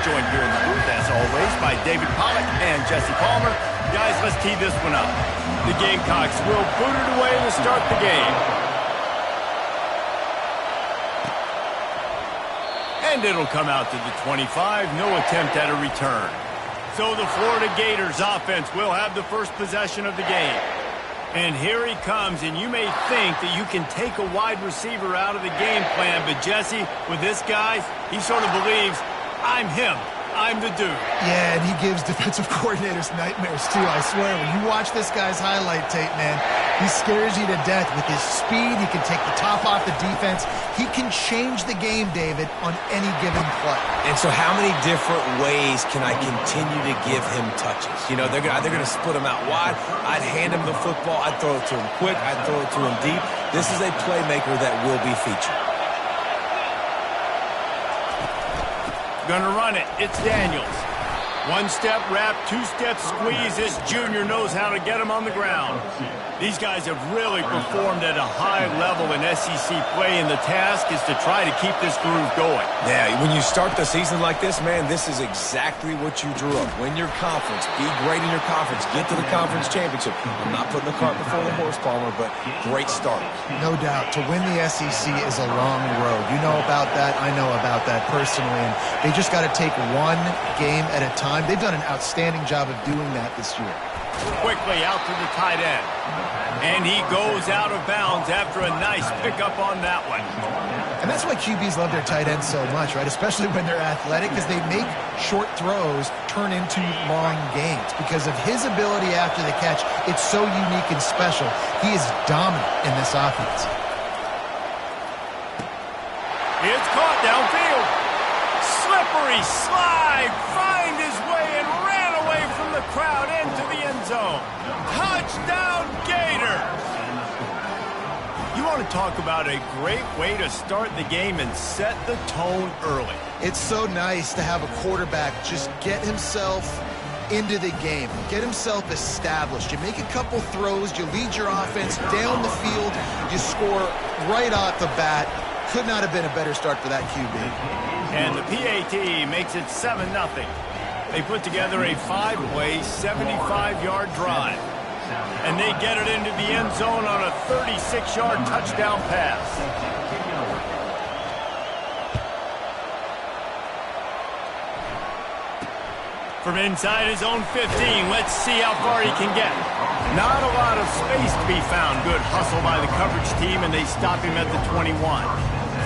joined here in the booth, as always, by David Pollack and Jesse Palmer. Guys, let's tee this one up. The Gamecocks will boot it away to start the game. And it'll come out to the 25. No attempt at a return. So the Florida Gators offense will have the first possession of the game. And here he comes, and you may think that you can take a wide receiver out of the game plan, but Jesse, with this guy, he sort of believes, I'm him. I'm the dude. Yeah, and he gives defensive coordinators nightmares, too, I swear. When you watch this guy's highlight tape, man, he scares you to death with his speed. He can take the top off the defense. He can change the game, David, on any given play. And so how many different ways can I continue to give him touches? You know, they're going to split him out wide. I'd hand him the football. I'd throw it to him quick. I'd throw it to him deep. This is a playmaker that will be featured. Gonna run it. It's Daniels. One-step wrap, two-step squeeze. This junior knows how to get him on the ground. These guys have really performed at a high level in SEC play, and the task is to try to keep this groove going. Yeah, when you start the season like this, man, this is exactly what you drew up. Win your conference. Be great in your conference. Get to the conference championship. I'm not putting the cart before the horse, Palmer, but great start. No doubt. To win the SEC is a long road. You know about that. I know about that personally, and they just got to take one game at a time. They've done an outstanding job of doing that this year. Quickly out to the tight end. And he goes out of bounds after a nice pickup on that one. And that's why QBs love their tight ends so much, right? Especially when they're athletic, because they make short throws turn into long gains. Because of his ability after the catch, it's so unique and special. He is dominant in this offense. It's caught downfield. Slippery slide. Find his way and ran away from the crowd into the end zone. Touchdown, Gators! You want to talk about a great way to start the game and set the tone early. It's so nice to have a quarterback just get himself into the game, get himself established. You make a couple throws, you lead your offense down the field, you score right off the bat. Could not have been a better start for that QB. And the PAT makes it 7-0. They put together a 5-play, 75-yard drive. And they get it into the end zone on a 36-yard touchdown pass. From inside his own 15, let's see how far he can get. Not a lot of space to be found. Good hustle by the coverage team, and they stop him at the 21.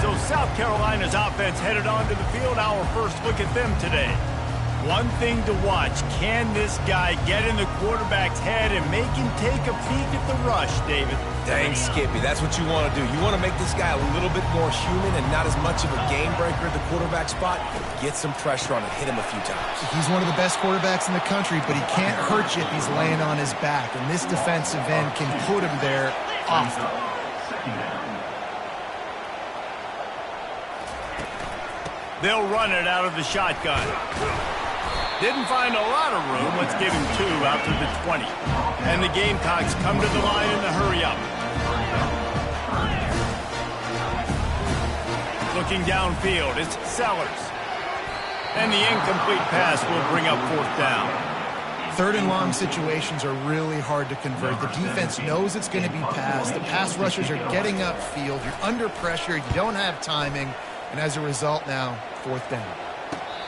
So South Carolina's offense headed onto the field. Our first look at them today. One thing to watch, can this guy get in the quarterback's head and make him take a peek at the rush, David? Dang, Skippy, that's what you want to do. You want to make this guy a little bit more human and not as much of a game breaker at the quarterback spot. Get some pressure on him, hit him a few times. He's one of the best quarterbacks in the country, but he can't hurt you if he's laying on his back. And this defensive end can put him there often. They'll run it out of the shotgun. Didn't find a lot of room. Let's give him 2 out to the 20. And the Gamecocks come to the line in the hurry-up. Looking downfield, it's Sellers. And the incomplete pass will bring up 4th down. 3rd and long situations are really hard to convert. The defense knows it's going to be passed. The pass rushers are getting upfield. You're under pressure. You don't have timing. And as a result now, 4th down.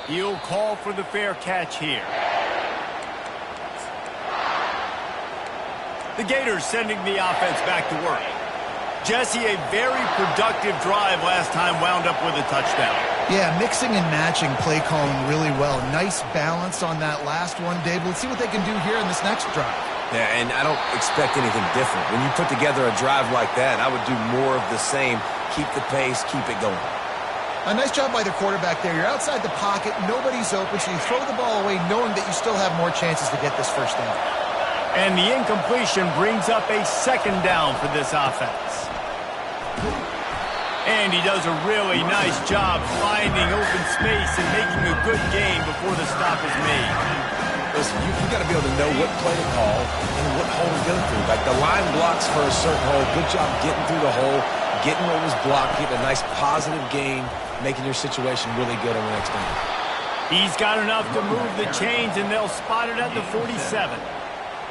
He'll call for the fair catch here. The Gators sending the offense back to work. Jesse, a very productive drive last time, wound up with a touchdown. Yeah, mixing and matching play calling really well. Nice balance on that last one, Dave. Let's see what they can do here in this next drive. Yeah, and I don't expect anything different. When you put together a drive like that, I would do more of the same. Keep the pace, keep it going. A nice job by the quarterback there. You're outside the pocket, nobody's open, so you throw the ball away knowing that you still have more chances to get this first down. And the incompletion brings up a 2nd down for this offense. And he does a really nice job finding open space and making a good gain before the stop is made. Listen, you got to be able to know what play to call and what hole to go through. Like the line blocks for a certain hole. Good job getting through the hole, getting what was blocked, getting a nice positive gain, making your situation really good on the next down. He's got enough to move the chains, and they'll spot it at the 47.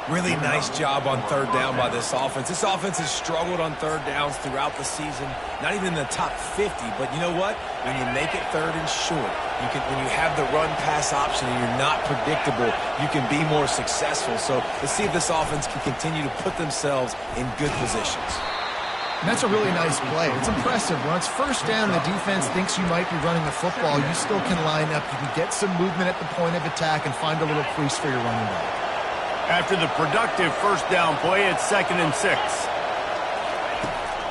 Really nice job on third down by this offense. This offense has struggled on third downs throughout the season. Not even in the top 50, but you know what? When you make it third and short, when you have the run-pass option and you're not predictable, you can be more successful. So let's see if this offense can continue to put themselves in good positions. And that's a really nice play. It's impressive. When it's first down, the defense thinks you might be running the football. You still can line up. You can get some movement at the point of attack and find a little crease for your running back. After the productive first down play, it's 2nd and 6.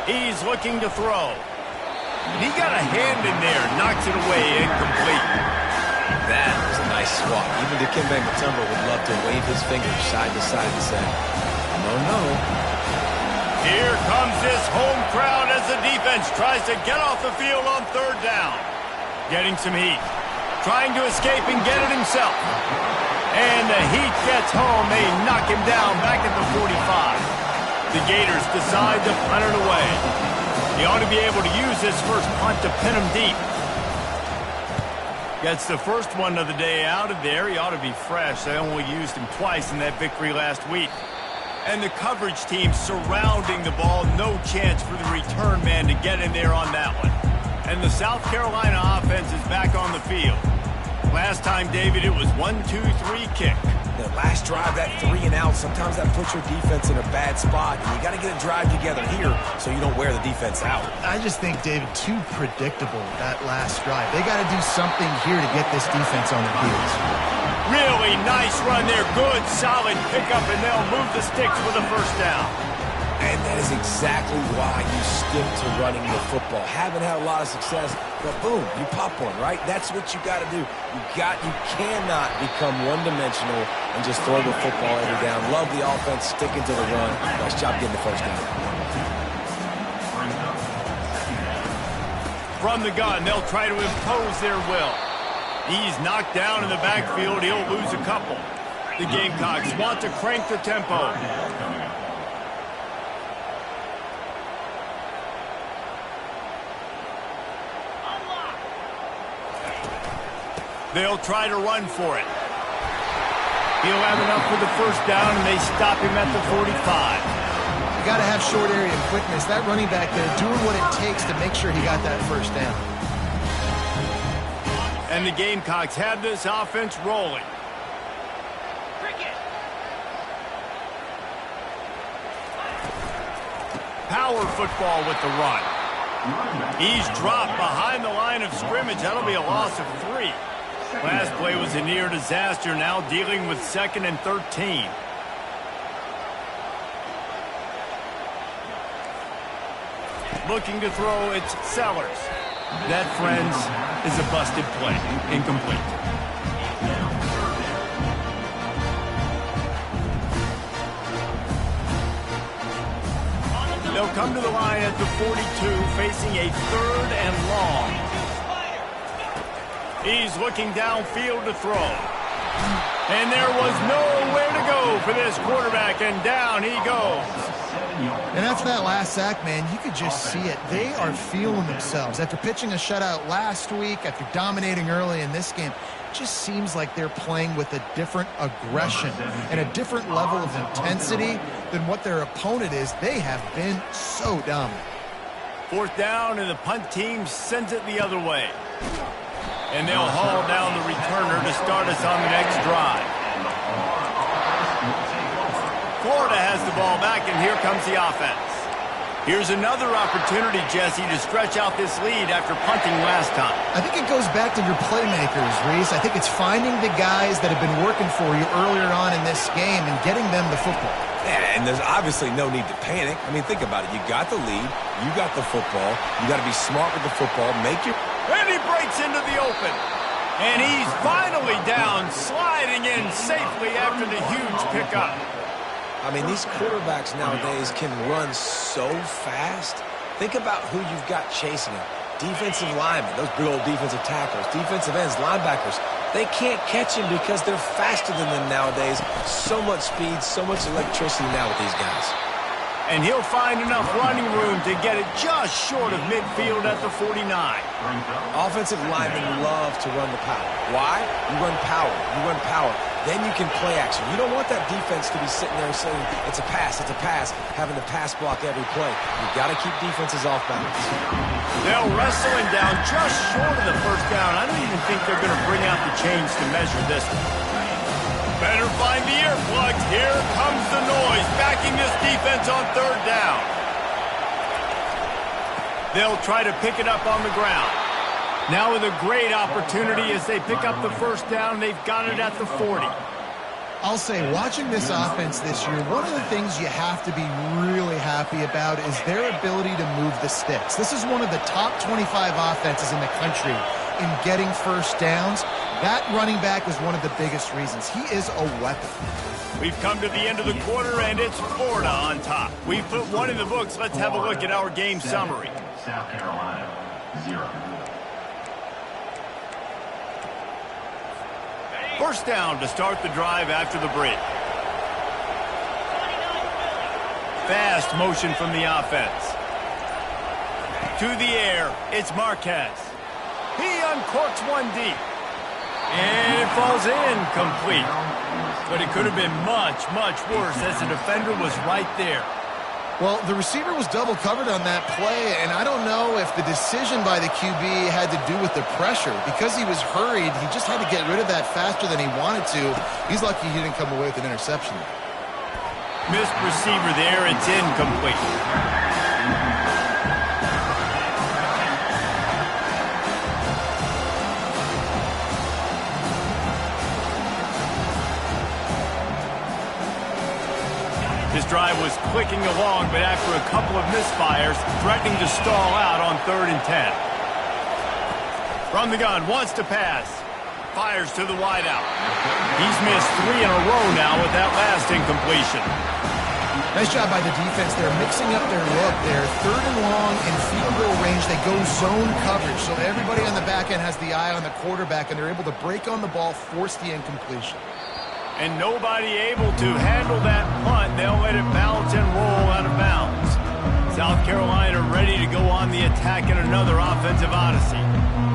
He's looking to throw. He got a hand in there, knocks it away, incomplete. That was a nice swat. Even Dikembe Mutombo would love to wave his fingers side to side and say, no, no. Here comes this home crowd as the defense tries to get off the field on third down. Getting some heat. Trying to escape and get it himself. And the heat gets home. They knock him down back at the 45. The Gators decide to punt it away. He ought to be able to use this first punt to pin him deep. Gets the first one of the day out of there. He ought to be fresh. They only used him twice in that victory last week. And the coverage team surrounding the ball. No chance for the return man to get in there on that one. And the South Carolina offense is back on the field. Last time, David, it was 1-2-3 kick. The last drive, that 3 and out, sometimes that puts your defense in a bad spot. And you got to get a drive together here so you don't wear the defense out. I just think, David, too predictable, that last drive. They got to do something here to get this defense on their heels. Really nice run there. Good, solid pickup, and they'll move the sticks with a first down. And that is exactly why you stick to running the football. Haven't had a lot of success, but boom, you pop one, right? That's what you got to do. You cannot become one-dimensional and just throw the football every down. Love the offense, sticking to the run. Nice job getting the first down. From the gun, they'll try to impose their will. He's knocked down in the backfield. He'll lose a couple. The Gamecocks want to crank the tempo. They'll try to run for it. He'll have enough for the first down, and they stop him at the 45. You got to have short area quickness. That running back there doing what it takes to make sure he got that first down. And the Gamecocks have this offense rolling. Power football with the run. He's dropped behind the line of scrimmage. That'll be a loss of 3. Last play was a near disaster, now dealing with 2nd and 13. Looking to throw, it's Sellers. That, friends, is a busted play. Incomplete. They'll come to the line at the 42, facing a 3rd and long. He's looking downfield to throw. And there was nowhere to go for this quarterback, and down he goes. And after that last sack, man, you could just see it. They are feeling themselves. After pitching a shutout last week, after dominating early in this game, it just seems like they're playing with a different aggression and a different level of intensity than what their opponent is. They have been so dominant. 4th down, and the punt team sends it the other way. And they'll haul down the returner to start us on the next drive. Florida has the ball back, and here comes the offense. Here's another opportunity, Jesse, to stretch out this lead after punting last time. I think it goes back to your playmakers, Reese. I think it's finding the guys that have been working for you earlier on in this game and getting them the football. Yeah, and there's obviously no need to panic. I mean, think about it. You got the lead. You got the football. You got to be smart with the football. Make your... And he breaks into the open. And he's finally down, sliding in safely after the huge pickup. I mean, these quarterbacks nowadays can run so fast. Think about who you've got chasing them. Defensive linemen, those big old defensive tackles, defensive ends, linebackers. They can't catch him because they're faster than them nowadays. So much speed, so much electricity now with these guys. And he'll find enough running room to get it just short of midfield at the 49. Offensive linemen love to run the power. Why? You run power. You run power. Then you can play action. You don't want that defense to be sitting there saying, it's a pass, having to pass block every play. You've got to keep defenses off balance. They'll wrestle him down just short of the first down. I don't even think they're going to bring out the chains to measure this one. Better find the earplugs. Here comes the noise, backing this defense on third down. They'll try to pick it up on the ground. Now with a great opportunity as they pick up the first down, they've got it at the 40. I'll say, watching this offense this year, one of the things you have to be really happy about is their ability to move the sticks. This is one of the top 25 offenses in the country in getting first downs. That running back was one of the biggest reasons. He is a weapon. We've come to the end of the quarter, and it's Florida on top. We've put one in the books. Let's have a look at our game summary. South Carolina, 0. First down to start the drive after the break. Fast motion from the offense. To the air, it's Marquez. He uncorks one deep. And it falls in complete. But it could have been much, much worse as the defender was right there. Well, the receiver was double covered on that play, and I don't know if the decision by the QB had to do with the pressure. Because he was hurried, he just had to get rid of that faster than he wanted to. He's lucky he didn't come away with an interception. Missed receiver there, it's incomplete. This drive was clicking along, but after a couple of misfires, threatening to stall out on 3rd and 10. From the gun, wants to pass. Fires to the wideout. He's missed 3 in a row now with that last incompletion. Nice job by the defense. They're mixing up their look there. 3rd and long in field goal range. They go zone coverage, so everybody on the back end has the eye on the quarterback, and they're able to break on the ball, force the incompletion. And nobody able to handle that punt. They'll let it bounce and roll out of bounds. South Carolina ready to go on the attack in another offensive odyssey.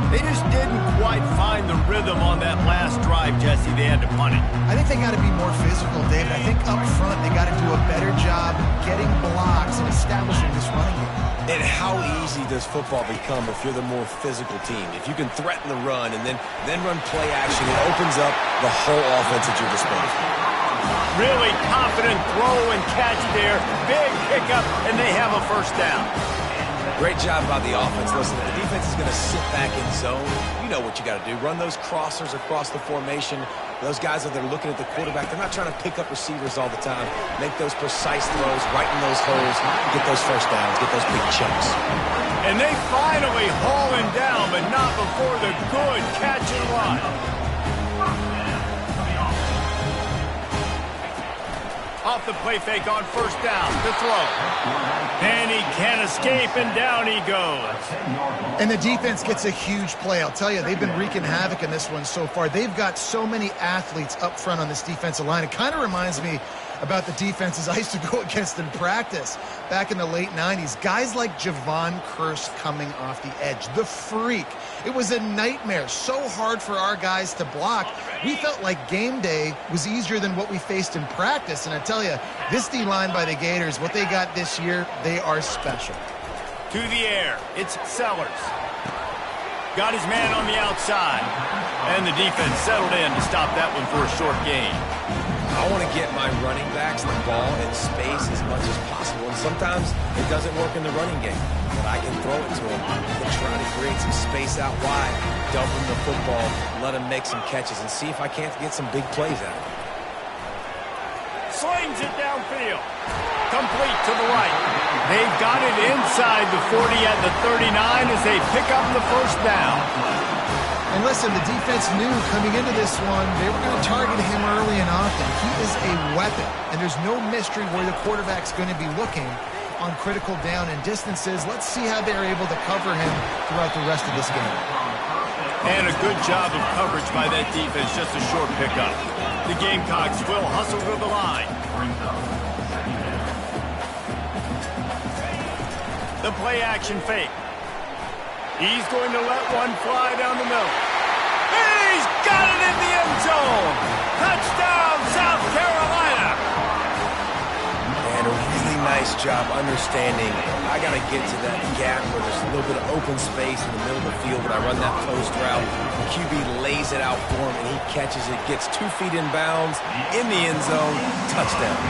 They just didn't quite find the rhythm on that last drive, Jesse. They had to punt it. I think they got to be more physical, David. I think up front they got to do a better job getting blocks and establishing this running game. And how easy does football become if you're the more physical team? If you can threaten the run and then run play action, it opens up the whole offense at your disposal. Really confident throw and catch there. Big pickup, and they have a first down. Great job by the offense. Listen, the defense is going to sit back in zone. You know what you got to do. Run those crossers across the formation. Those guys that are looking at the quarterback, they're not trying to pick up receivers all the time. Make those precise throws, right in those holes, get those first downs, get those big chunks. And they finally haul him down, but not before the good catch and run. Off the play fake on first down, the throw. And he can't escape, and down he goes. And the defense gets a huge play. I'll tell you, they've been wreaking havoc in this one so far. They've got so many athletes up front on this defensive line. It kind of reminds me about the defenses I used to go against in practice back in the late 90s. Guys like Javon Curse coming off the edge. The freak. It was a nightmare. So hard for our guys to block. We felt like game day was easier than what we faced in practice. And I tell you, this D-line by the Gators, what they got this year, they are special. To the air, it's Sellers. Got his man on the outside. And the defense settled in to stop that one for a short gain. I want to get my running backs the ball in space as much as possible. And sometimes it doesn't work in the running game. But I can throw it to him and try to create some space out wide, dump him the football, let him make some catches, and see if I can't get some big plays out of him. Slings it downfield. Complete to the right. They've got it inside the 40 at the 39 as they pick up the first down. And listen, the defense knew coming into this one, they were going to target him early and often. He is a weapon, and there's no mystery where the quarterback's going to be looking on critical down and distances. Let's see how they're able to cover him throughout the rest of this game. And a good job of coverage by that defense, just a short pickup. The Gamecocks will hustle to the line. The play action fake. He's going to let one fly down the middle. He's got it in the end zone. Touchdown, South Carolina. And a really nice job understanding I got to get to that gap where there's a little bit of open space in the middle of the field when I run that post route. The QB lays it out for him, and he catches it, gets 2 feet in bounds, in the end zone, touchdown.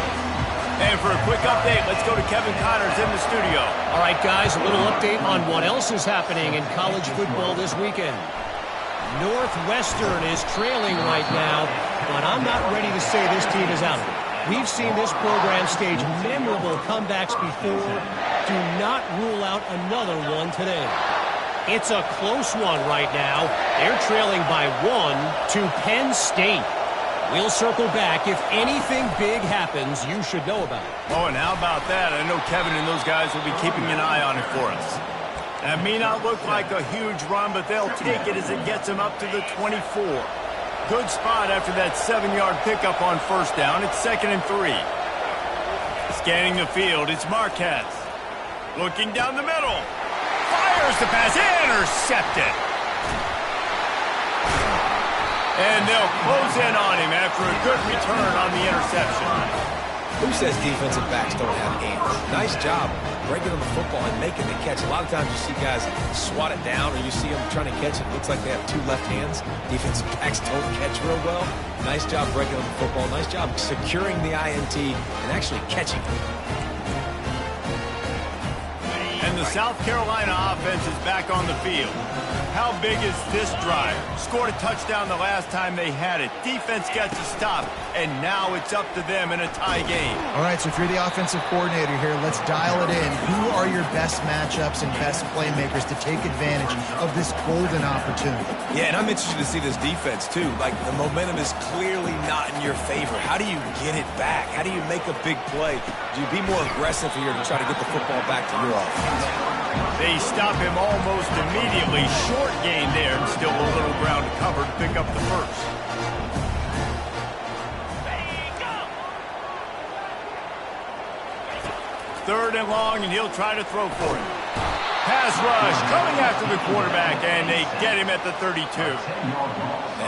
And for a quick update, let's go to Kevin Connors in the studio. All right, guys, a little update on what else is happening in college football this weekend. Northwestern is trailing right now, but I'm not ready to say this team is out of it. We've seen this program stage memorable comebacks before. Do not rule out another one today. It's a close one right now. They're trailing by 1 to Penn State. We'll circle back. If anything big happens, you should know about it. Oh, and how about that? I know Kevin and those guys will be keeping an eye on it for us. That may not look like a huge run, but they'll take it as it gets them up to the 24. Good spot after that 7-yard pickup on first down. It's 2nd and 3. Scanning the field, it's Marquez. Looking down the middle. Fires the pass. Intercepted. And they'll close in on him after a good return on the interception. Who says defensive backs don't have hands? Nice job breaking on the football and making the catch. A lot of times you see guys swat it down, or you see them trying to catch it. It looks like they have 2 left hands. Defensive backs don't catch real well. Nice job breaking on the football. Nice job securing the INT and actually catching it. And the South Carolina offense is back on the field. How big is this drive? Scored a touchdown the last time they had it. Defense gets a stop, and now it's up to them in a tie game. All right, so if you're the offensive coordinator here, let's dial it in. Who are your best matchups and best playmakers to take advantage of this golden opportunity? Yeah, and I'm interested to see this defense, too. Like, the momentum is clearly not in your favor. How do you get it back? How do you make a big play? Do you be more aggressive here to try to get the football back to your offense? They stop him almost immediately. Short gain there, and still a little ground to cover to pick up the first. Third and long, and he'll try to throw for it. Pass rush coming after the quarterback, and they get him at the 32.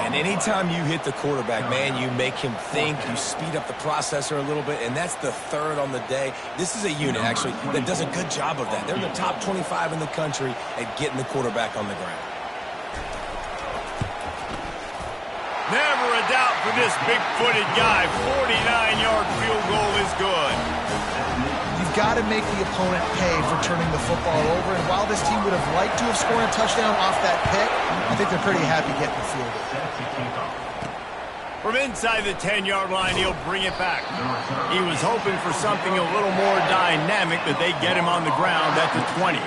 And anytime you hit the quarterback, man, you make him think, you speed up the processor a little bit, and that's the third on the day. This is a unit, actually, that does a good job of that. They're in the top 25 in the country at getting the quarterback on the ground. Never a doubt for this big-footed guy. 49-yard field goal is good. You've got to make the opponent pay for turning the football over, and while this team would have liked to have scored a touchdown off that pick, I think they're pretty happy getting the field goal. From inside the 10-yard line, he'll bring it back. He was hoping for something a little more dynamic, but they get him on the ground at the 20.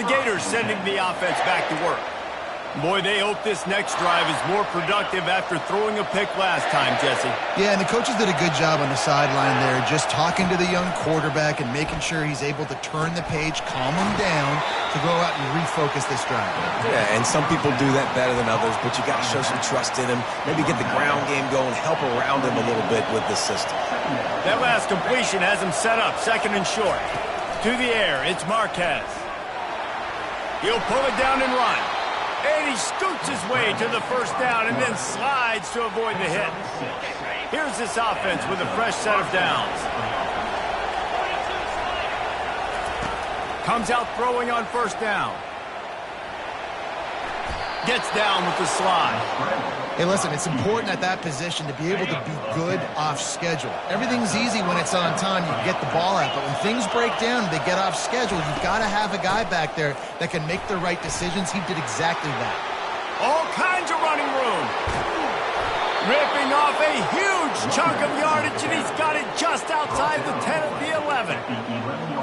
The Gators sending the offense back to work. Boy, they hope this next drive is more productive after throwing a pick last time, Jesse. Yeah, and the coaches did a good job on the sideline there, just talking to the young quarterback and making sure he's able to turn the page, calm him down to go out and refocus this drive. Yeah, and some people do that better than others, but you got to show some trust in him, maybe get the ground game going, help around him a little bit with the system. That last completion has him set up, 2nd and short. To the air, it's Marquez. He'll pull it down and run. And he scoots his way to the first down and then slides to avoid the hit. Here's this offense with a fresh set of downs. Comes out throwing on first down. Gets down with the slide. Hey, listen, it's important at that position to be able to be good off schedule. Everything's easy when it's on time. You can get the ball out. But when things break down, they get off schedule. You've got to have a guy back there that can make the right decisions. He did exactly that. All kinds of running room. Ripping off a huge chunk of yardage, and he's got it just outside the 10 of the 11.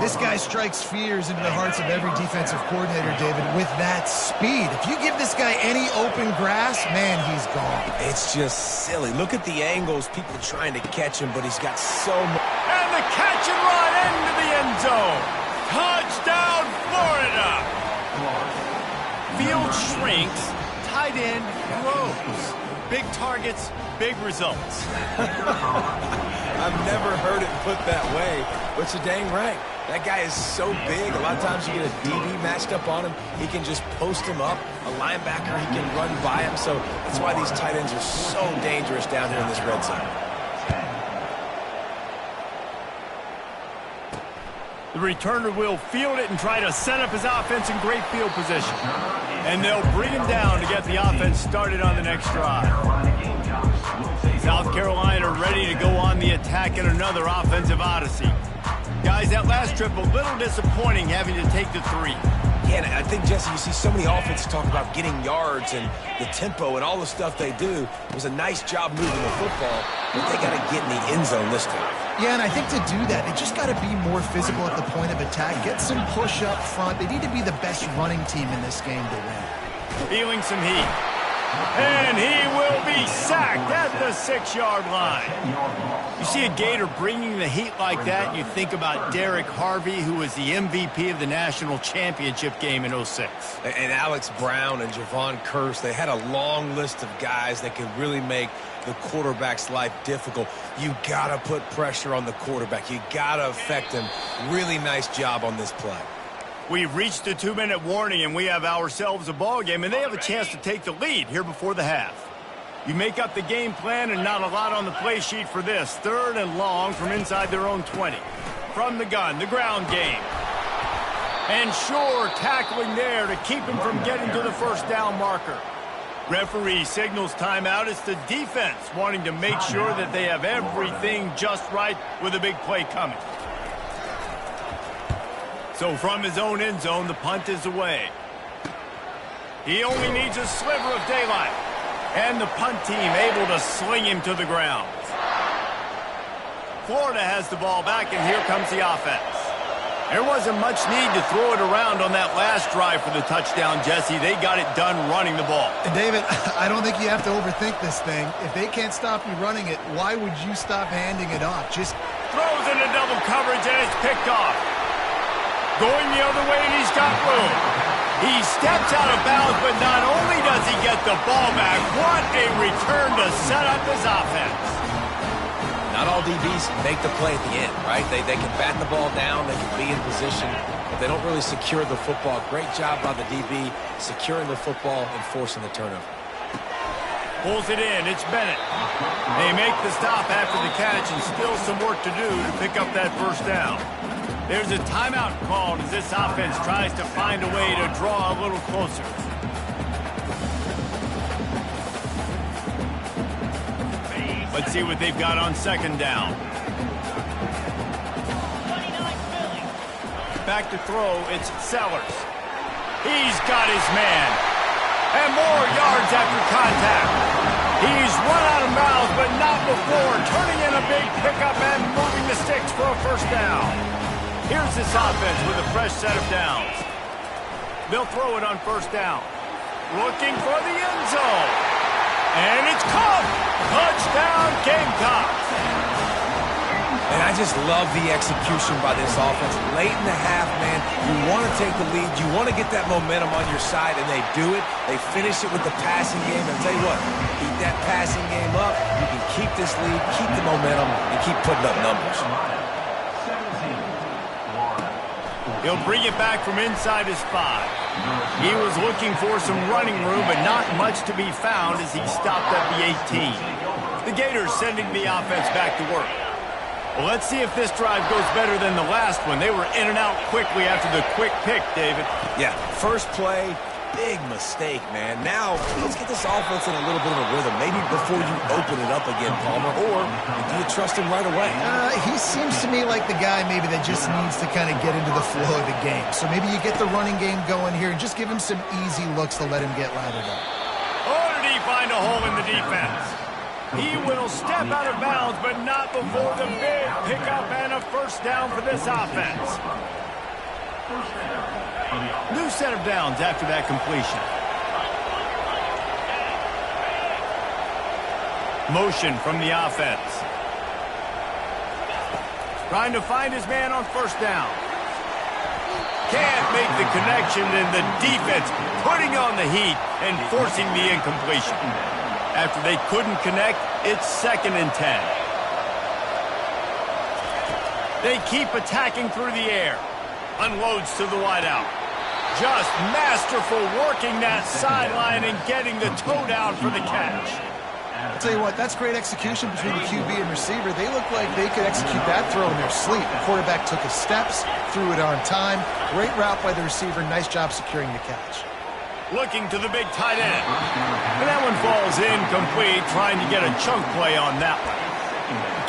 This guy strikes fears into the hearts of every defensive coordinator, David, with that speed. If you give this guy any open grass, man, he's gone. It's just silly. Look at the angles, people trying to catch him, but he's got so much. And the catch and run into the end zone. Touchdown, Florida. Field shrinks, tight end grows. Big targets, big results. I've never heard it put that way, but you're dang right. That guy is so big. A lot of times you get a DB matched up on him. He can just post him up. A linebacker, he can run by him. So that's why these tight ends are so dangerous down here in this red zone. The returner will field it and try to set up his offense in great field position. And they'll bring him down to get the offense started on the next drive. South Carolina ready to go on the attack in another offensive odyssey. Guys, that last trip a little disappointing having to take the 3. Yeah, and I think, Jesse, you see so many offenses talk about getting yards and the tempo and all the stuff they do. It was a nice job moving the football, but they got to get in the end zone this time. Yeah, and I think to do that, they just got to be more physical at the point of attack. Get some push up front. They need to be the best running team in this game to win. Feeling some heat. And he will be sacked at the 6-yard line. You see a Gator bringing the heat like that, you think about Derek Harvey, who was the MVP of the national championship game in 06. And Alex Brown and Javon Curse, they had a long list of guys that could really make the quarterback's life difficult. You got to put pressure on the quarterback. You got to affect him. Really nice job on this play. We've reached the 2-minute warning, and we have ourselves a ball game, and they have a chance to take the lead here before the half. You make up the game plan, and not a lot on the play sheet for this. 3rd and long from inside their own 20. From the gun, the ground game. And sure, tackling there to keep him from getting to the first down marker. Referee signals timeout. It's the defense wanting to make sure that they have everything just right with a big play coming. So from his own end zone, the punt is away. He only needs a sliver of daylight. And the punt team able to sling him to the ground. Florida has the ball back, and here comes the offense. There wasn't much need to throw it around on that last drive for the touchdown, Jesse. They got it done running the ball. And David, I don't think you have to overthink this thing. If they can't stop you running it, why would you stop handing it off? Just throws into double coverage, and it's picked off. Going the other way, and he's got room. He steps out of bounds, but not only does he get the ball back, what a return to set up his offense. Not all DBs make the play at the end, right? They can bat the ball down, they can be in position, but they don't really secure the football. Great job by the DB securing the football and forcing the turnover. Pulls it in, it's Bennett. They make the stop after the catch, and still some work to do to pick up that first down. There's a timeout called as this offense tries to find a way to draw a little closer. Let's see what they've got on 2nd down. Back to throw, it's Sellers. He's got his man. And more yards after contact. He's run out of bounds, but not before. Turning in a big pickup and moving the sticks for a first down. Here's this offense with a fresh set of downs. They'll throw it on 1st down. Looking for the end zone. And it's caught. Touchdown, Gamecocks. And I just love the execution by this offense. Late in the half, man, you want to take the lead. You want to get that momentum on your side, and they do it. They finish it with the passing game. And I'll tell you what, keep that passing game up. You can keep this lead, keep the momentum, and keep putting up numbers. He'll bring it back from inside his 5. He was looking for some running room, but not much to be found as he stopped at the 18. The Gators sending the offense back to work. Well, let's see if this drive goes better than the last one. They were in and out quickly after the quick pick, David. Yeah, first play, big mistake, man. Now, let's get this offense in a little bit of a rhythm. Maybe before you open it up again, Palmer, or do you trust him right away? He seems to me like the guy maybe that just needs to kind of get into the flow of the game. So maybe you get the running game going here and just give him some easy looks to let him get lathered up. Oh, did he find a hole in the defense? He will step out of bounds, but not before the big pickup and a first down for this offense. New set of downs after that completion. Motion from the offense. Trying to find his man on 1st down. Can't make the connection, and the defense putting on the heat and forcing the incompletion. After they couldn't connect, it's 2nd and 10. They keep attacking through the air. Unloads to the wideout. Just masterful working that sideline and getting the toe down for the catch. I'll tell you what, that's great execution between the QB and receiver. They look like they could execute that throw in their sleep. The quarterback took his steps, threw it on time. Great route by the receiver. Nice job securing the catch. Looking to the big tight end. And that one falls incomplete, trying to get a chunk play on that one.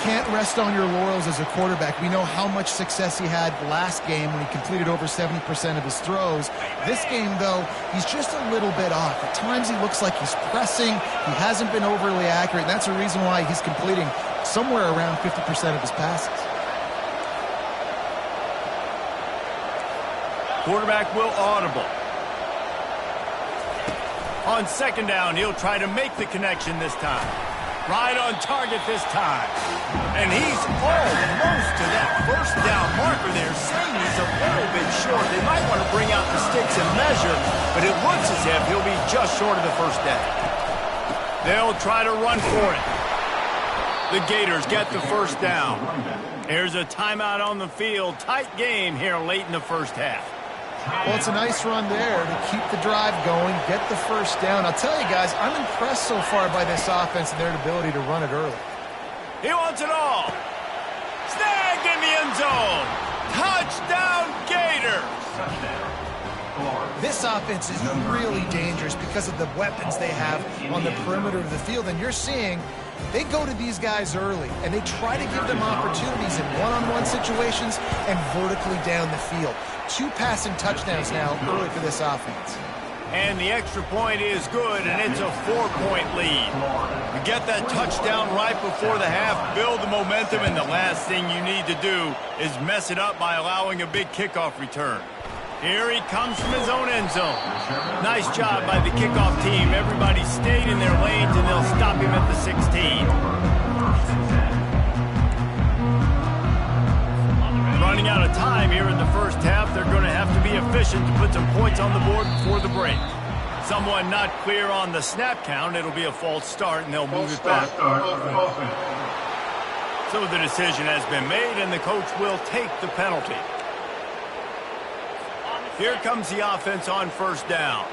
Can't rest on your laurels as a quarterback. We know how much success he had last game when he completed over 70% of his throws. This game, though, he's just a little bit off. At times he looks like he's pressing. He hasn't been overly accurate, and that's a reason why he's completing somewhere around 50% of his passes. Quarterback will audible. On second down, he'll try to make the connection this time. Right on target this time. And he's almost to that first down marker there, saying he's a little bit short. They might want to bring out the sticks and measure, but it looks as if he'll be just short of the first down. They'll try to run for it. The Gators get the first down. Here's a timeout on the field. Tight game here late in the first half. Well, it's a nice run there to keep the drive going, get the first down. I'll tell you guys, I'm impressed so far by this offense and their ability to run it early. He wants it all. Snagged in the end zone. Touchdown, Gators. This offense is really dangerous because of the weapons they have on the perimeter of the field. And you're seeing they go to these guys early, and they try to give them opportunities in one-on-one situations and vertically down the field. 2 passing touchdowns now early for this offense. And the extra point is good, and it's a 4-point lead. You get that touchdown right before the half, build the momentum, and the last thing you need to do is mess it up by allowing a big kickoff return. Here he comes from his own end zone. Nice job by the kickoff team. Everybody stayed in their lanes, and they'll stop him at the 16. Running out of time here in the first half. They're going to have to be efficient to put some points on the board before the break. Someone not clear on the snap count. It'll be a false start, and they'll move it back. So the decision has been made, and the coach will take the penalty. Here comes the offense on first down.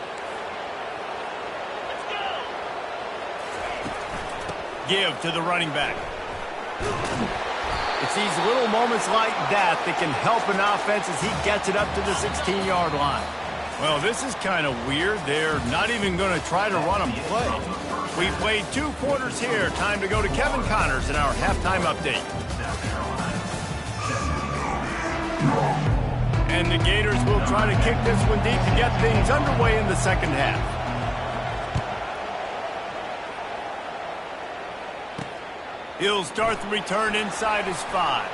Give to the running back. It's these little moments like that that can help an offense as he gets it up to the 16-yard line. Well, this is kind of weird. They're not even going to try to run a play. We've played 2 quarters here. Time to go to Kevin Connors in our halftime update. And the Gators will try to kick this one deep to get things underway in the second half. He'll start the return inside his 5.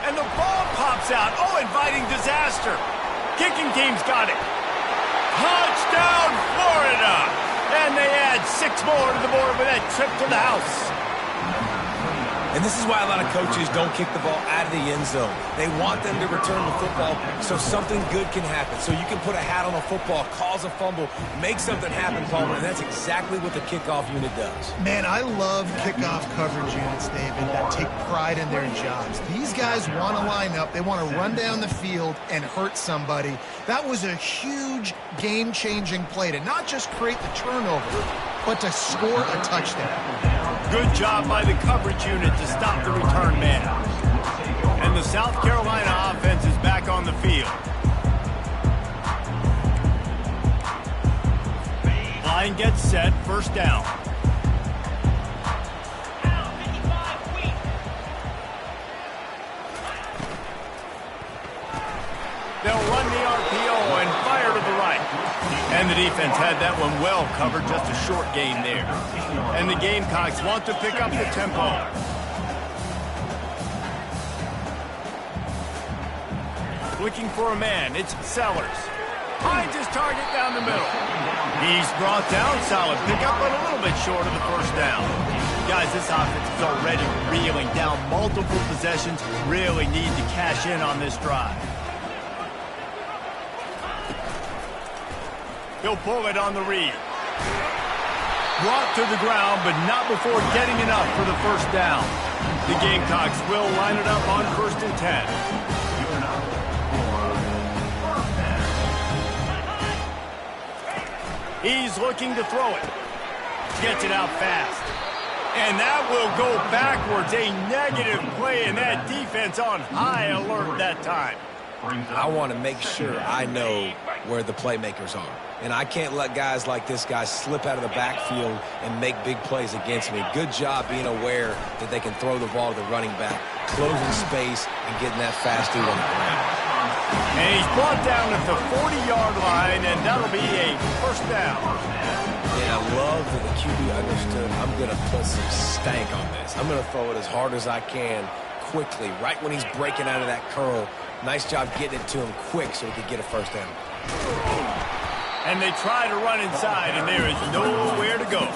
And the ball pops out. Oh, inviting disaster. Kicking team's got it. Touchdown, Florida! And they add 6 more to the board with that trip to the house. And this is why a lot of coaches don't kick the ball out of the end zone. They want them to return the football so something good can happen. So you can put a hat on a football, cause a fumble, make something happen, Palmer, and that's exactly what the kickoff unit does. Man, I love kickoff coverage units, David, that take pride in their jobs. These guys want to line up. They want to run down the field and hurt somebody. That was a huge game-changing play to not just create the turnover, but to score a touchdown. Good job by the coverage unit to stop the return man. And the South Carolina offense is back on the field. Line gets set, first down. They'll run the RPO and fire to the right. And the defense had that one well covered, just a short gain there. And the Gamecocks want to pick up the tempo. Looking for a man, it's Sellers. Finds his target down the middle. He's brought down, solid pickup, but a little bit short of the first down. Guys, this offense is already reeling down multiple possessions. Really need to cash in on this drive. He'll pull it on the read. Brought to the ground, but not before getting enough for the first down. The Gamecocks will line it up on 1st and 10. He's looking to throw it. Gets it out fast. And that will go backwards. A negative play, and that defense on high alert that time. I want to make sure I know where the playmakers are. And I can't let guys like this guy slip out of the backfield and make big plays against me. Good job being aware that they can throw the ball to the running back, closing space, and getting that fast dude on the ground. And he's brought down at the 40-yard line, and that'll be a first down. And I love that the QB understood I'm going to put some stank on this. I'm going to throw it as hard as I can quickly, right when he's breaking out of that curl. Nice job getting it to him quick so he could get a first down. And they try to run inside, and there is nowhere to go.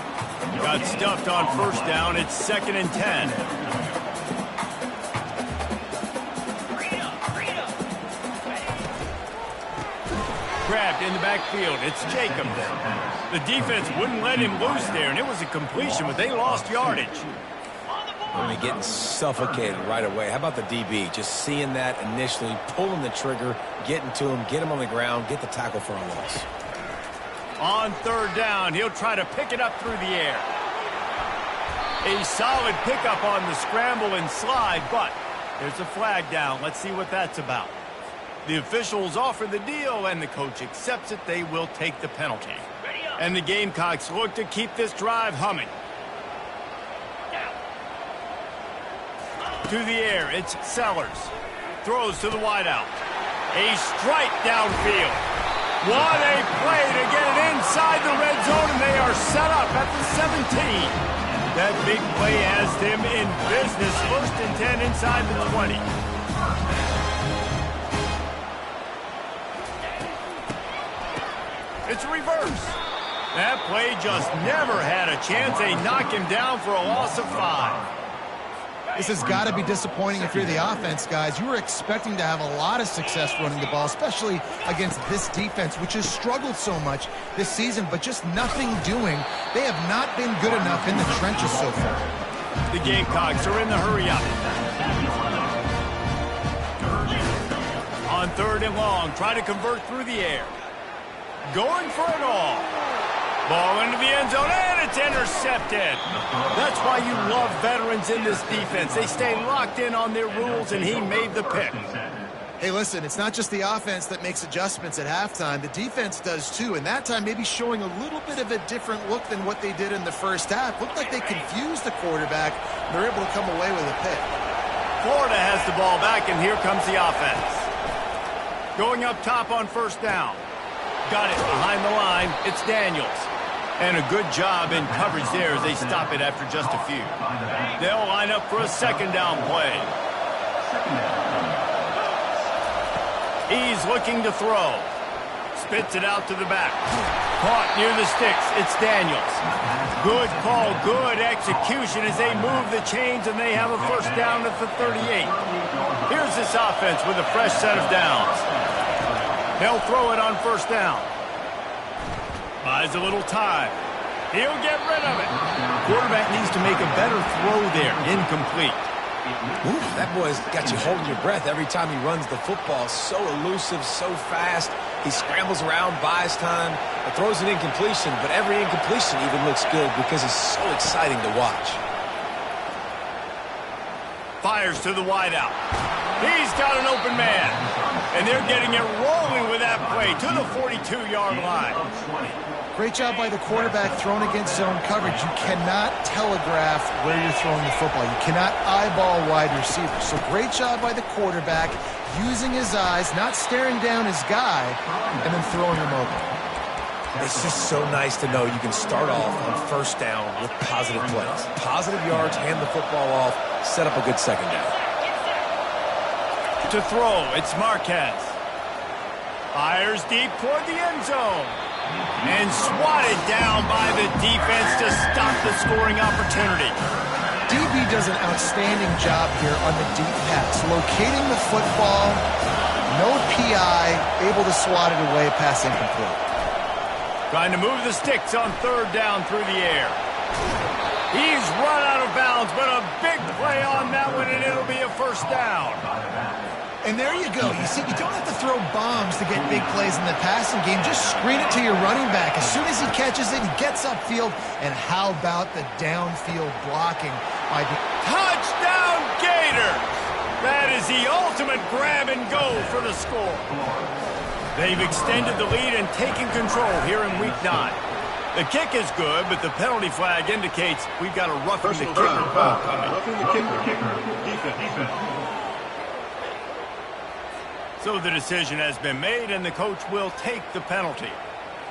Got stuffed on first down. It's 2nd and 10. Grabbed in the backfield. It's Jacobs. The defense wouldn't let him loose there, and it was a completion, but they lost yardage. I mean, getting suffocated right away. How about the DB? Just seeing that initially, pulling the trigger, getting to him, get him on the ground, get the tackle for a loss. On 3rd down, he'll try to pick it up through the air. A solid pickup on the scramble and slide, but there's a flag down. Let's see what that's about. The officials offer the deal, and the coach accepts it. They will take the penalty. And the Gamecocks look to keep this drive humming. To the air, it's Sellers. Throws to the wideout. A strike downfield. What a play to get it inside the red zone, and they are set up at the 17. That big play has them in business. 1st and 10 inside the 20. It's reverse. That play just never had a chance. They knock him down for a loss of 5. This has got to be disappointing if you're the offense, guys. You were expecting to have a lot of success running the ball, especially against this defense, which has struggled so much this season, but just nothing doing. They have not been good enough in the trenches so far. The Gamecocks are in the hurry-up. On 3rd and long, try to convert through the air. Going for it all. Ball into the end zone, and it's intercepted. That's why you love veterans in this defense. They stay locked in on their rules, and he made the pick. Hey, listen, it's not just the offense that makes adjustments at halftime. The defense does too, and that time maybe showing a little bit of a different look than what they did in the first half. Looked like they confused the quarterback. They're able to come away with a pick. Florida has the ball back, and here comes the offense. Going up top on 1st down. Got it behind the line. It's Daniels. And a good job in coverage there as they stop it after just a few. They'll line up for a 2nd down play. He's looking to throw. Spits it out to the back. Caught near the sticks. It's Daniels. Good call, good execution as they move the chains, and they have a 1st down at the 38. Here's this offense with a fresh set of downs. They'll throw it on 1st down. Buys a little time. He'll get rid of it. Quarterback needs to make a better throw there. Incomplete. Ooh, that boy's got you holding your breath every time he runs the football. So elusive, so fast. He scrambles around, buys time, throws an incompletion, but every incompletion even looks good because it's so exciting to watch. Fires to the wideout. He's got an open man. And they're getting it rolling with that play to the 42-yard line. Great job by the quarterback thrown against zone coverage. You cannot telegraph where you're throwing the football. You cannot eyeball wide receivers. So great job by the quarterback using his eyes, not staring down his guy, and then throwing him open. It's just so nice to know you can start off on 1st down with positive plays. Positive yards, hand the football off, set up a good 2nd down. To throw, it's Marquez. Fires deep toward the end zone. And swatted down by the defense to stop the scoring opportunity. DB does an outstanding job here on the deep pass. Locating the football, no PI, able to swat it away, pass incomplete. Trying to move the sticks on third down through the air. He's run out of bounds, but a big play on that one, and it'll be a first down. And there you go. You see, you don't have to throw bombs to get big plays in the passing game. Just screen it to your running back. As soon as he catches it, he gets upfield. And how about the downfield blocking? Touchdown, Gators! That is the ultimate grab and go for the score. They've extended the lead and taken control here in Week 9. The kick is good, but the penalty flag indicates we've got a roughing the kicker ball coming. Roughing the kicker. Defense. So the decision has been made, and the coach will take the penalty.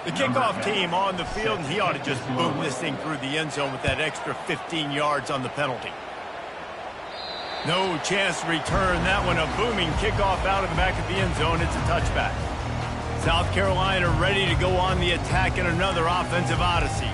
The kickoff team on the field, and he ought to just boom this thing through the end zone with that extra 15 yards on the penalty. No chance to return that one. A booming kickoff out of the back of the end zone. It's a touchback. South Carolina ready to go on the attack in another offensive odyssey.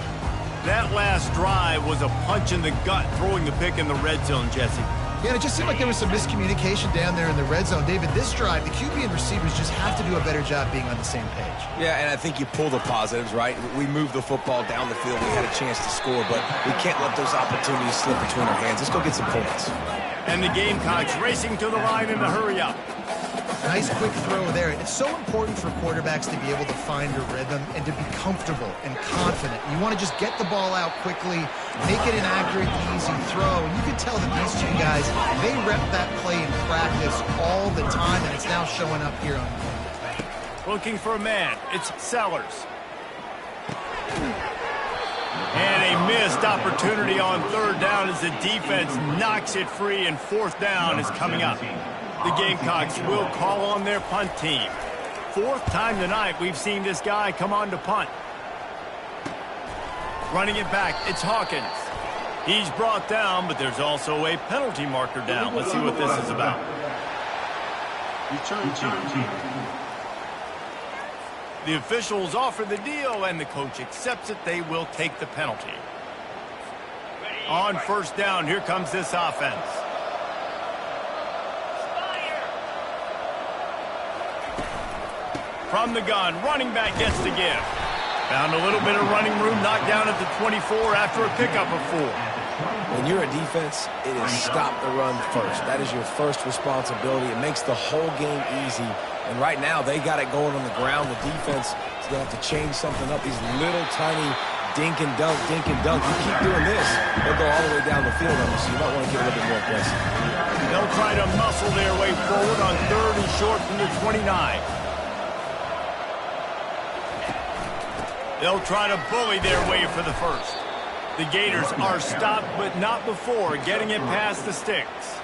That last drive was a punch in the gut, throwing the pick in the red zone, Jesse. Yeah, it just seemed like there was some miscommunication down there in the red zone. David, this drive, the QB and receivers just have to do a better job being on the same page. Yeah, and I think you pull the positives, right? We moved the football down the field. We had a chance to score, but we can't let those opportunities slip between our hands. Let's go get some points. And the Gamecocks racing to the line in the hurry up. Nice quick throw there. It's so important for quarterbacks to be able to find a rhythm and to be comfortable and confident. You want to just get the ball out quickly, make it an accurate, easy throw. And you can tell that these two guys, they rep that play in practice all the time, and it's now showing up here on the Looking for a man. It's Sellers. And a missed opportunity on third down as the defense knocks it free, and fourth down is coming up. The Gamecocks will call on their punt team. Fourth time tonight we've seen this guy come on to punt. Running it back, it's Hawkins. He's brought down, but there's also a penalty marker down. Let's see what this is about. Return. The officials offer the deal, and the coach accepts it. They will take the penalty. On first down, here comes this offense. From the gun, running back gets the give. Found a little bit of running room, knocked down at the 24 after a pickup of 4. When you're a defense, it is stop the run first. That is your first responsibility. It makes the whole game easy. And right now, they got it going on the ground. The defense is going to have to change something up. These little tiny dink and dunk. You keep doing this, they'll go all the way down the field on you, so you might want to get a little bit more aggressive. They'll try to muscle their way forward on third and short from the 29. They'll try to bully their way for the first. The Gators are stopped, but not before getting it past the sticks.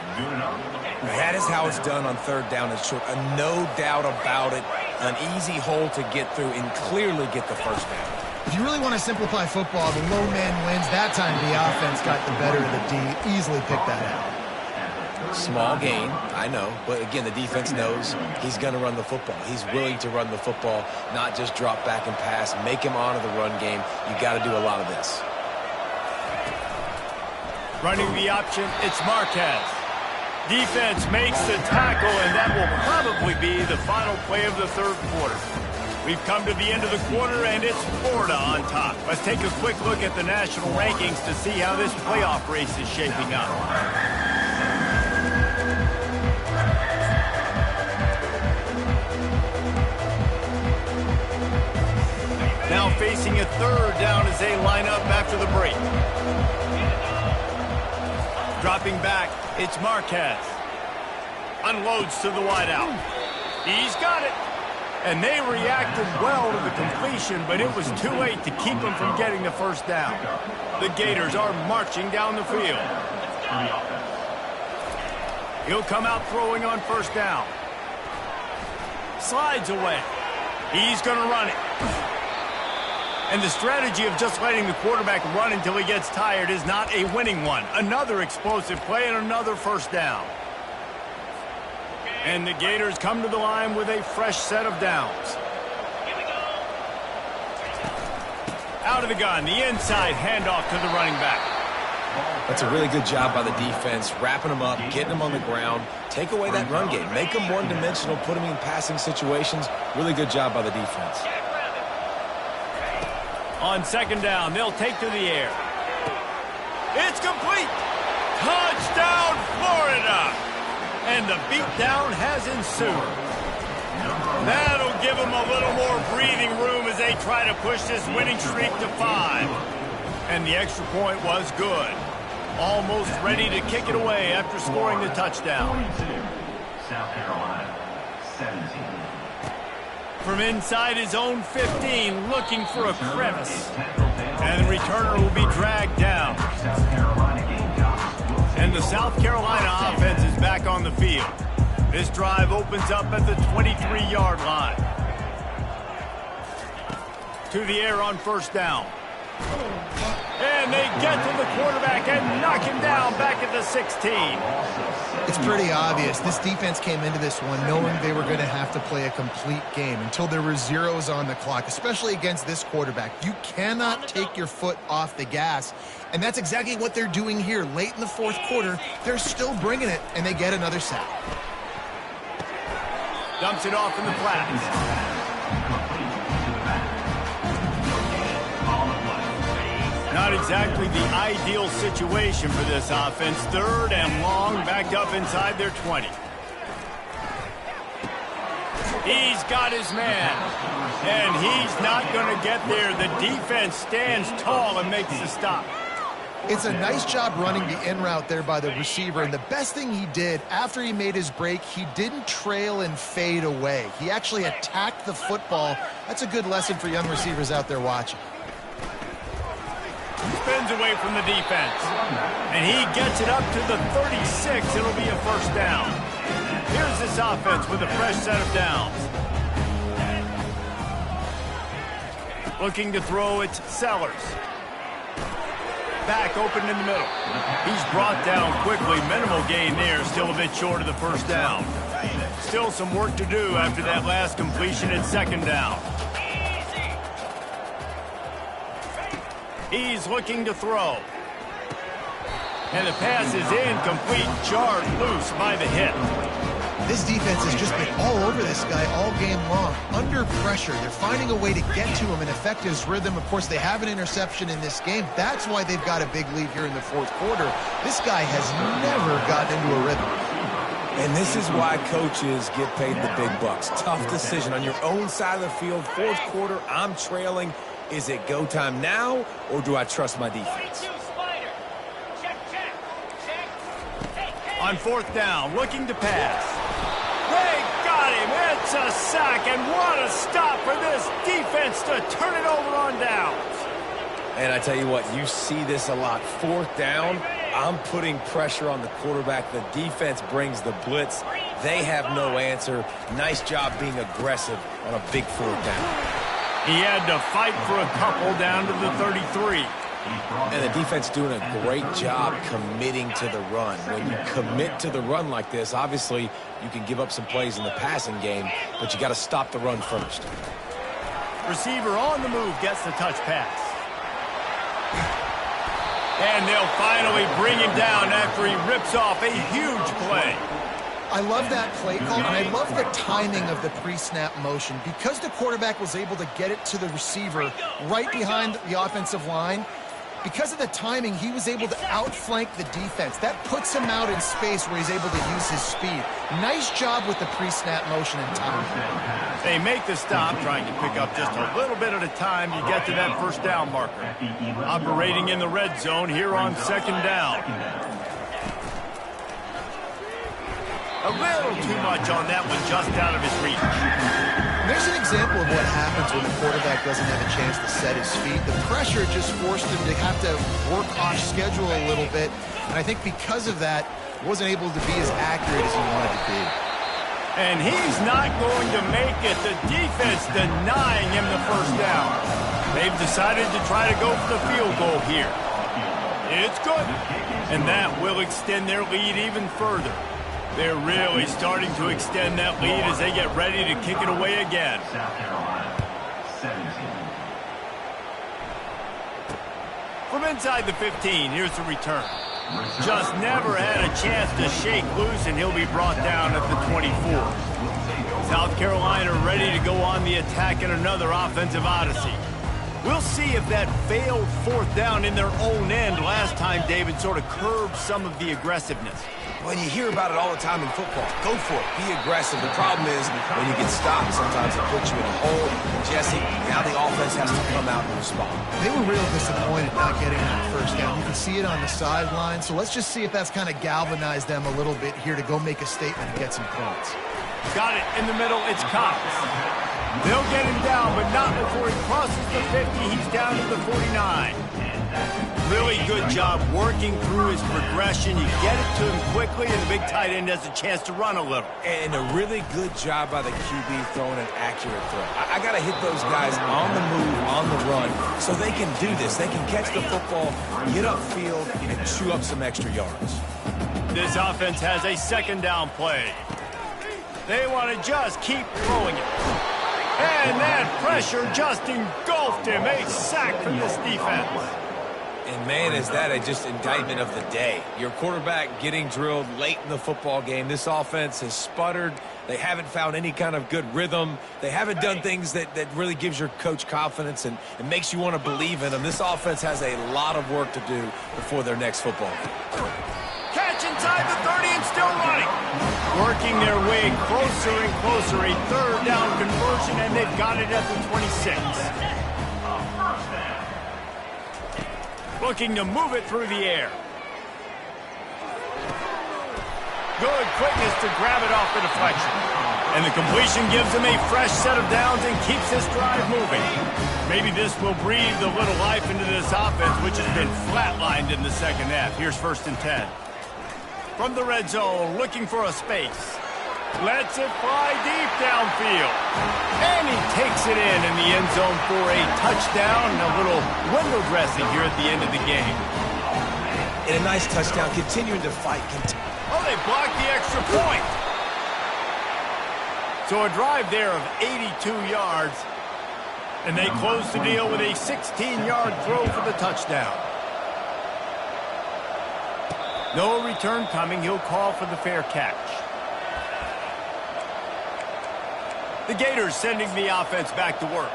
That is how it's done on third down and short. No doubt about it. An easy hole to get through and clearly get the first down. If you really want to simplify football, the low man wins. That time the offense got the better of the D. Easily picked that out. Small gain, I know, but again, the defense knows he's going to run the football. He's willing to run the football, not just drop back and pass, make him honor the run game. You got to do a lot of this. Running the option, it's Marquez. Defense makes the tackle, and that will probably be the final play of the third quarter. We've come to the end of the quarter, and it's Florida on top. Let's take a quick look at the national rankings to see how this playoff race is shaping up. Now facing a third down as they line up after the break. Dropping back, it's Marquez. Unloads to the wideout. He's got it. And they reacted well to the completion, but it was too late to keep them from getting the first down. The Gators are marching down the field. He'll come out throwing on first down. Slides away. He's going to run it. And the strategy of just letting the quarterback run until he gets tired is not a winning one. Another explosive play and another first down. And the Gators come to the line with a fresh set of downs. Out of the gun, the inside handoff to the running back. That's a really good job by the defense, wrapping them up, getting them on the ground. Take away that run game. Make them one-dimensional, put them in passing situations. Really good job by the defense. On second down, they'll take to the air. It's complete. Touchdown, Florida. And the beatdown has ensued. That'll give them a little more breathing room as they try to push this winning streak to 5. And the extra point was good. Almost ready to kick it away after scoring the touchdown. 42, South Carolina, 17. From inside his own 15, looking for a crevice. And the returner will be dragged down. And the South Carolina offense is back on the field. This drive opens up at the 23-yard line. To the air on first down. And they get to the quarterback and knock him down back at the 16. It's pretty obvious. This defense came into this one knowing they were going to have to play a complete game until there were zeros on the clock, especially against this quarterback. You cannot take your foot off the gas, and that's exactly what they're doing here. Late in the fourth quarter, they're still bringing it, and they get another sack. Dumps it off in the flats. Not exactly the ideal situation for this offense. Third and long, backed up inside their 20. He's got his man, and he's not going to get there. The defense stands tall and makes the stop. It's a nice job running the in route there by the receiver, and the best thing he did after he made his break, he didn't trail and fade away. He actually attacked the football. That's a good lesson for young receivers out there watching. Spins away from the defense. And he gets it up to the 36. It'll be a first down. Here's this offense with a fresh set of downs. Looking to throw, it's Sellers. Back open in the middle. He's brought down quickly. Minimal gain there. Still a bit short of the first down. Still some work to do after that last completion at second down. He's looking to throw. And the pass is incomplete, jarred loose by the hit. This defense has just been all over this guy all game long. Under pressure, they're finding a way to get to him and affect his rhythm. Of course, they have an interception in this game. That's why they've got a big lead here in the fourth quarter. This guy has never gotten into a rhythm. And this is why coaches get paid the big bucks. Tough decision on your own side of the field. Fourth quarter, I'm trailing. Is it go time now, or do I trust my defense? On fourth down, looking to pass. They got him. It's a sack, and what a stop for this defense to turn it over on downs. And I tell you what, you see this a lot. Fourth down, I'm putting pressure on the quarterback. The defense brings the blitz. They have no answer. Nice job being aggressive on a big fourth down. He had to fight for a couple down to the 33. And the defense doing a great job committing to the run. When you commit to the run like this, obviously you can give up some plays in the passing game, but you got to stop the run first. Receiver on the move gets the touch pass. And they'll finally bring him down after he rips off a huge play. I love that play call, and I love the timing of the pre-snap motion. Because the quarterback was able to get it to the receiver right behind the offensive line, because of the timing, he was able to outflank the defense. That puts him out in space where he's able to use his speed. Nice job with the pre-snap motion and timing. They make the stop, trying to pick up just a little bit at a time to get to that first down marker. Operating in the red zone here on second down. A little too much on that one, just out of his reach. There's an example of what happens when the quarterback doesn't have a chance to set his feet. The pressure just forced him to have to work off schedule a little bit. And I think because of that, wasn't able to be as accurate as he wanted to be. And he's not going to make it. The defense denying him the first down. They've decided to try to go for the field goal here. It's good. And that will extend their lead even further. They're really starting to extend that lead as they get ready to kick it away again. South Carolina, 17. From inside the 15, here's the return. Just never had a chance to shake loose, and he'll be brought down at the 24. South Carolina ready to go on the attack in another offensive odyssey. We'll see if that failed fourth down in their own end last time, David, sort of curbed some of the aggressiveness. When you hear about it all the time in football, go for it. Be aggressive. The problem is when you get stopped, sometimes it puts you in a hole. Jesse, now the offense has to come out and respond. They were real disappointed not getting that first down. You can see it on the sideline. So let's just see if that's kind of galvanized them a little bit here to go make a statement and get some points. Got it in the middle. It's Cox. They'll get him down, but not before he crosses the 50. He's down to the 49. Really good job working through his progression. You get it to him quickly, and the big tight end has a chance to run a little. And a really good job by the QB throwing an accurate throw. I got to hit those guys on the move, on the run, so they can do this. They can catch the football, get upfield, and chew up some extra yards. This offense has a second down play. They want to just keep throwing it. And that pressure just engulfed him. A sack from this defense. And, man, is that just indictment of the day. Your quarterback getting drilled late in the football game. This offense has sputtered. They haven't found any kind of good rhythm. They haven't done things that really gives your coach confidence and makes you want to believe in them. This offense has a lot of work to do before their next football game. Catch inside the 30 and still running. Working their way closer and closer. A third down conversion, and they've got it at the 26. Looking to move it through the air. Good quickness to grab it off the deflection. And the completion gives him a fresh set of downs and keeps this drive moving. Maybe this will breathe a little life into this offense, which has been flatlined in the second half. Here's 1st and 10. From the red zone, looking for a space. Lets it fly deep downfield. And he takes it in the end zone for a touchdown and a little window dressing here at the end of the game. And a nice touchdown, continuing to fight. Oh, they blocked the extra point. So a drive there of 82 yards. And they close the deal with a 16-yard throw for the touchdown. No return coming. He'll call for the fair catch. The Gators sending the offense back to work.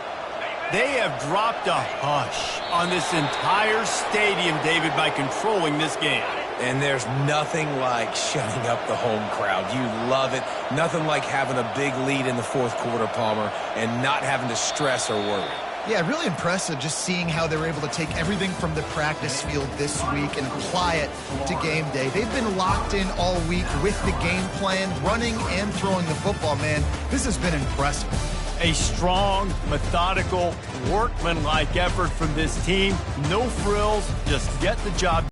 They have dropped a hush on this entire stadium, David, by controlling this game. And there's nothing like shutting up the home crowd. You love it. Nothing like having a big lead in the fourth quarter, Palmer, and not having to stress or worry. Yeah, really impressive just seeing how they were able to take everything from the practice field this week and apply it to game day. They've been locked in all week with the game plan, running and throwing the football, man. This has been impressive. A strong, methodical, workmanlike effort from this team. No frills, just get the job